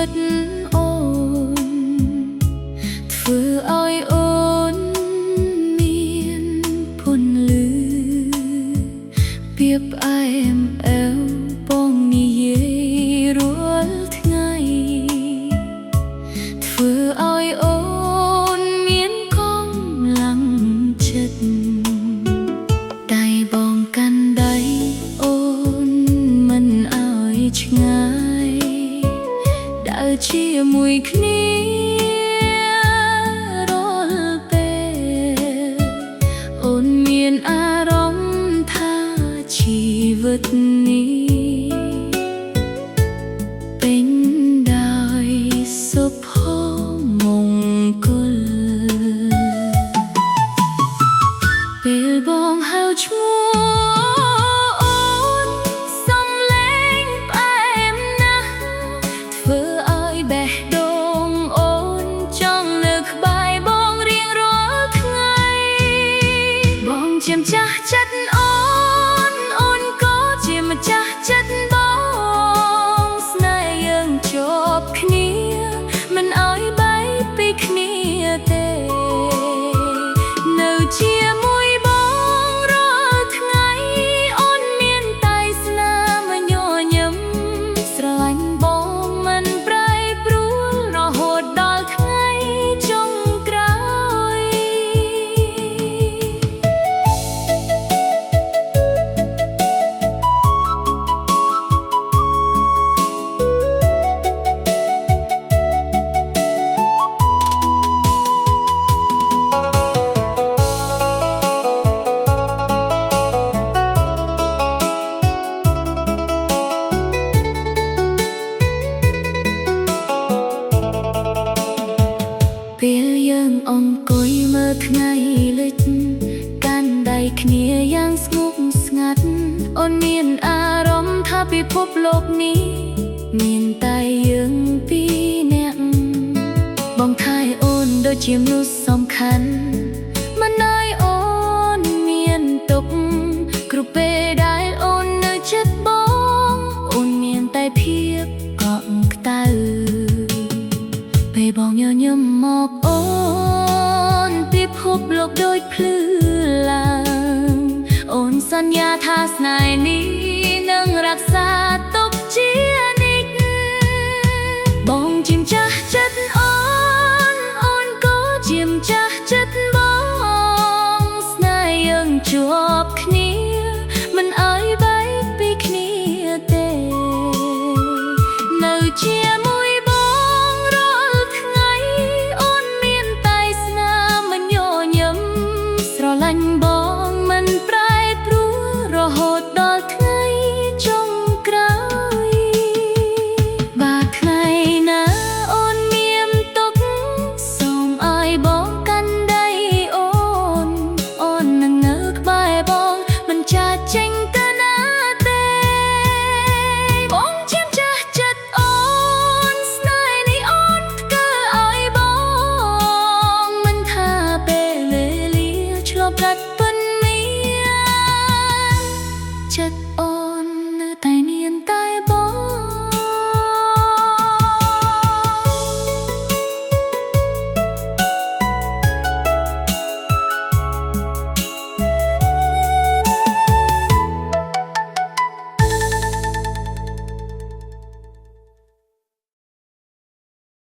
วิตโอนធ្វើឲ្យអូនមានភុនលឺពាក្យផ្អែមអែវបងនិយាយរាល់ថ្ងៃធ្វើឲ្យអូនមានកម្លាំងចិត្តដៃបងកាន់ដៃអូនមិនឲ្យឆ្ងាយដើរជាមួយគ្នារាល់ពេលអូនមានអារម្មណ៍ថាជីវិតនេះពេញដោយសុភមង្គលពេលបងហៅឈ្មោះអូនសំឡេងផ្អែមណាស់ធ្វើឲ្យបេះដូងអូនចង់នៅក្បែរបងរៀងរាល់ថ្ងៃបងជាម្ចាស់ចិត្តអូនក៏ជាម្ចាស់ចិត្តបងស្នេហ៍យើងជាប់គ្នាមិនឲ្យបែកពីគ្នាទេនៅជាមួយបងរាល់ថ្ងៃអូនមានតែស្នាមញញឹមស្រឡាញ់បងមិនប្រែប្រួលរហូតដល់ថ្ងៃចុងក្រោយពេលយើងអង្គុយមើលថ្ងៃលិចកាន់ដៃគ្នាយ៉ាងស្ងប់ស្ងាត់អូនមានអារម្មណ៍ថាពិភពលោកនេះមានតែយើងពីរនាក់បងថែអូនដូចជាមនុស្សសំខាន់មិនឲ្យអូនមានទុក្ខគ្រប់ពេលដែលអូននៅជិតបងអូនមានតែភាពកក់ក្តៅពេលបងញញឹមមកអូនពិភពលោកដូចភ្លឺឡើងអូនសន្យាថាស្នេហ៍នេះ